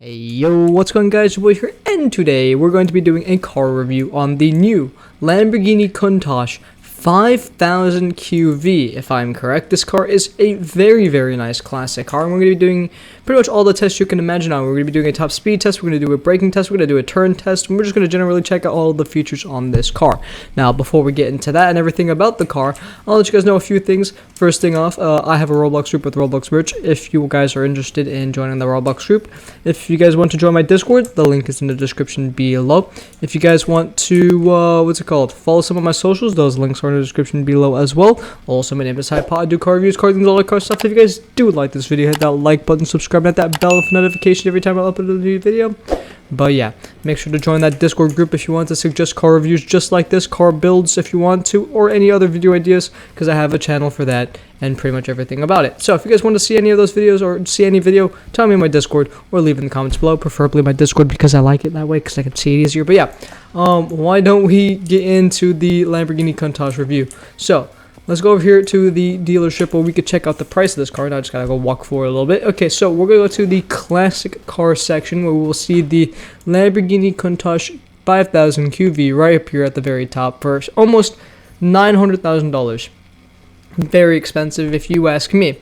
Hey yo, what's going on guys, your boy here, and today we're going to be doing a car review on the new Lamborghini Countach 5000 QV, if I'm correct. This car is a very nice classic car, and we're going to be doing pretty much all the tests you can imagine on. We're going to be doing a top speed test, we're going to do a braking test, we're going to do a turn test, and we're just going to generally check out all the features on this car. Now, before we get into that and everything about the car, I'll let you guys know a few things. First thing off, I have a Roblox group with Roblox merch. If you guys are interested in joining the Roblox group, if you guys want to join my Discord, the link is in the description below. If you guys want to, follow some of my socials, those links are in the description below as well. Also, my name is Heyo, I do car reviews, car things, all that car stuff. If you guys do like this video, hit that like button, subscribe, and hit that bell for notification every time I upload a new video. But yeah, make sure to join that Discord group if you want to suggest car reviews just like this, car builds if you want to, or any other video ideas, because I have a channel for that and pretty much everything about it. So if you guys want to see any of those videos or see any video, tell me in my Discord or leave in the comments below, preferably my Discord because I like it that way because I can see it easier. But yeah, why don't we get into the Lamborghini Countach review? So let's go over here to the dealership where we could check out the price of this car. Now I just gotta go walk forward a little bit. Okay, so we're gonna go to the classic car section where we will see the Lamborghini Countach 5000 QV right up here at the very top for almost $900,000. Very expensive if you ask me.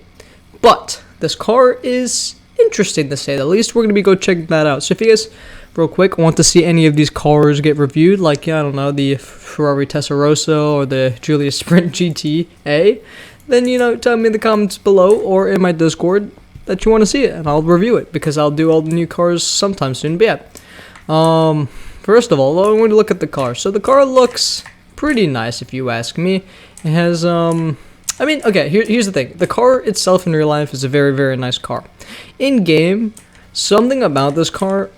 But this car is interesting to say the least. We're gonna be go check that out. So if you guys real quick want to see any of these cars get reviewed, like, I don't know, the Ferrari Testarossa or the Giulia Sprint GTA, then, you know, tell me in the comments below or in my Discord that you want to see it, and I'll review it, because I'll do all the new cars sometime soon. But yeah, first of all, I'm going to look at the car. So the car looks pretty nice if you ask me. It has, I mean, okay, here's the thing. The car itself in real life is a very nice car. In game, something about this car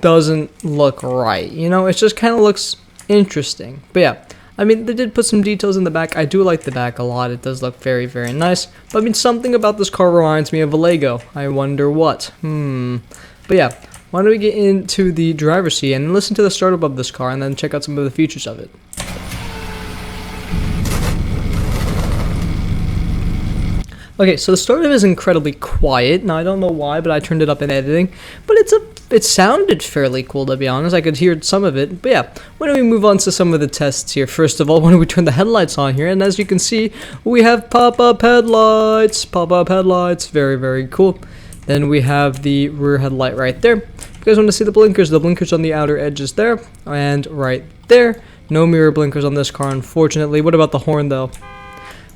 doesn't look right, you know, it just kind of looks interesting. But yeah, I mean, they did put some details in the back. I do like the back a lot. It does look very nice. But I mean, something about this car reminds me of a Lego. I wonder what. But yeah, why don't we get into the driver's seat and listen to the startup of this car and then check out some of the features of it. Okay, so the startup is incredibly quiet. Now, I don't know why, but I turned it up in editing. But it sounded fairly cool, to be honest. I could hear some of it. But yeah, why don't we move on to some of the tests here. First of all, why don't we turn the headlights on here? And as you can see, we have pop-up headlights. Pop-up headlights. Very cool. Then we have the rear headlight right there. If you guys want to see the blinkers on the outer edges there. And right there. No mirror blinkers on this car, unfortunately. What about the horn, though?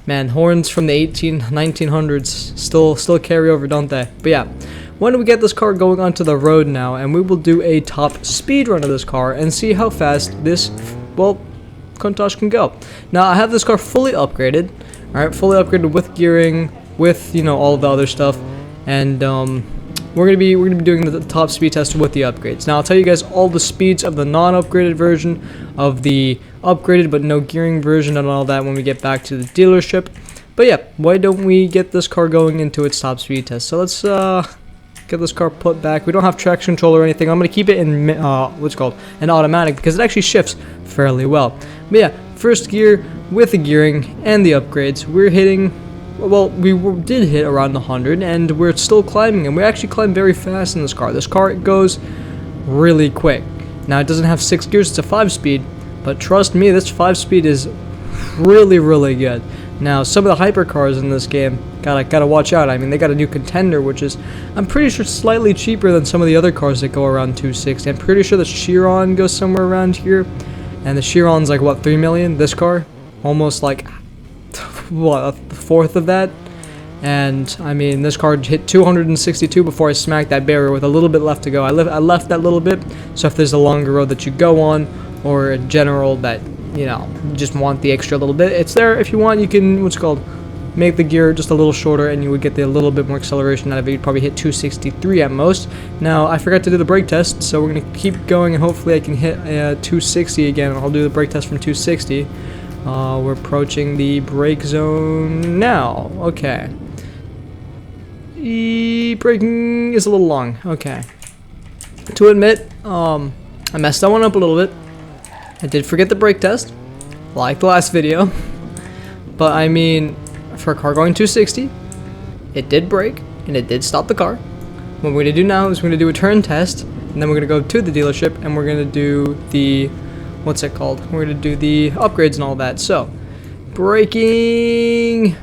Man, horns from the 1900s still carry over, don't they? But yeah, why don't we get this car going onto the road now, and we will do a top speed run of this car and see how fast this, well, Countach can go. Now, I have this car fully upgraded, alright, fully upgraded with gearing, with, you know, all of the other stuff, and we're gonna be doing the top speed test with the upgrades. Now, I'll tell you guys all the speeds of the non-upgraded version, of the upgraded but no gearing version, and all that when we get back to the dealership. But yeah, why don't we get this car going into its top speed test? So let's get this car put back. We don't have traction control or anything. I'm gonna keep it in an automatic, because it actually shifts fairly well. But yeah, first gear with the gearing and the upgrades, we're hitting. Well, we did hit around 100, and we're still climbing, and we actually climb very fast in this car. This car goes really quick. Now, it doesn't have 6 gears, it's a 5-speed, but trust me, this 5-speed is really good. Now, some of the hypercars in this game, gotta watch out. I mean, they got a new contender, which is, I'm pretty sure, slightly cheaper than some of the other cars that go around 260. I'm pretty sure the Chiron goes somewhere around here, and the Chiron's like, what, 3 million? This car, almost like, what, a fourth of that. And I mean, this car hit 262 before I smacked that barrier with a little bit left to go. I left that little bit, so if there's a longer road that you go on, or in general that, you know, you just want the extra little bit, it's there. If you want, you can, make the gear just a little shorter, and you would get a little bit more acceleration out of it. You'd probably hit 263 at most. Now, I forgot to do the brake test, so we're gonna keep going, and hopefully I can hit 260 again. I'll do the brake test from 260. We're approaching the brake zone now. Okay. Braking is a little long. Okay. To admit, I messed that one up a little bit. I did forget the brake test, like the last video. But I mean, for a car going 260, it did brake, and it did stop the car. what we're going to do now is we're going to do a turn test, and then we're going to go to the dealership, and we're going to do the, what's it called? We're going to do the upgrades and all that. So, braking,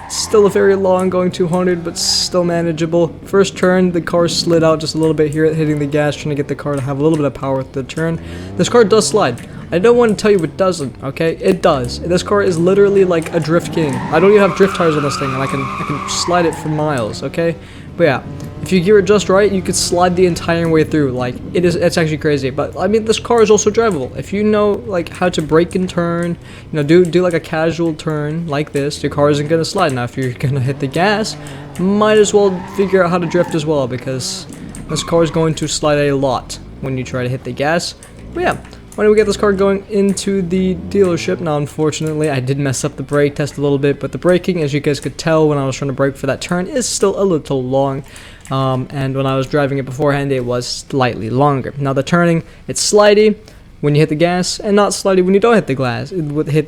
still a very long, going 200, but still manageable. First turn, the car slid out just a little bit here, hitting the gas, trying to get the car to have a little bit of power with the turn. This car does slide. I don't want to tell you it doesn't, okay? It does. This car is literally like a drift king. I don't even have drift tires on this thing, and I can slide it for miles, okay? But yeah, if you gear it just right, you could slide the entire way through. Like, it's actually crazy. But I mean, this car is also drivable. If you know like how to brake and turn, you know, do like a casual turn like this, your car isn't gonna slide. Now, if you're gonna hit the gas, might as well figure out how to drift as well, because this car is going to slide a lot when you try to hit the gas. But yeah. Why don't we get this car going into the dealership? Now, unfortunately, I did mess up the brake test a little bit, but the braking, as you guys could tell when I was trying to brake for that turn, is still a little long. And when I was driving it beforehand, it was slightly longer. Now, the turning, it's slidey when you hit the gas, and not slidey when you don't hit the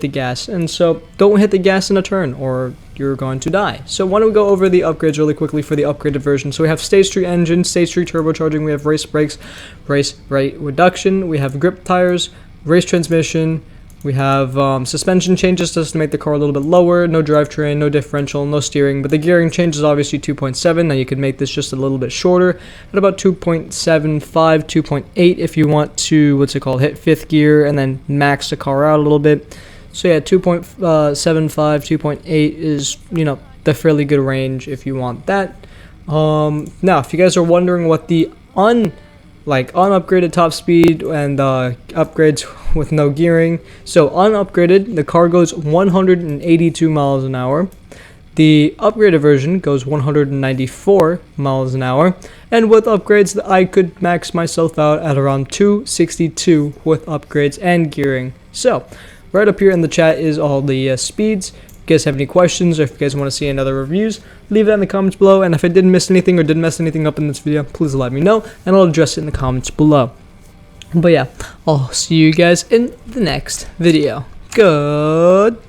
gas. And so, don't hit the gas in a turn, or you're going to die. So why don't we go over the upgrades really quickly for the upgraded version. So we have stage 3 engine, stage 3 turbocharging, we have race brakes, race rate reduction, we have grip tires, race transmission, we have suspension changes just to make the car a little bit lower, no drivetrain, no differential, no steering, but the gearing change is obviously 2.7. Now you could make this just a little bit shorter at about 2.75, 2.8 if you want to, hit 5th gear and then max the car out a little bit. So yeah, 2.75, 2.8 is, you know, the fairly good range if you want that. Now, if you guys are wondering what the unupgraded top speed and upgrades with no gearing, so unupgraded, the car goes 182 miles an hour. The upgraded version goes 194 miles an hour, and with upgrades, I could max myself out at around 262 with upgrades and gearing. So, right up here in the chat is all the speeds. If you guys have any questions, or if you guys want to see any other reviews, leave that in the comments below. And if I didn't miss anything or didn't mess anything up in this video, please let me know, and I'll address it in the comments below. But yeah, I'll see you guys in the next video. Goodbye.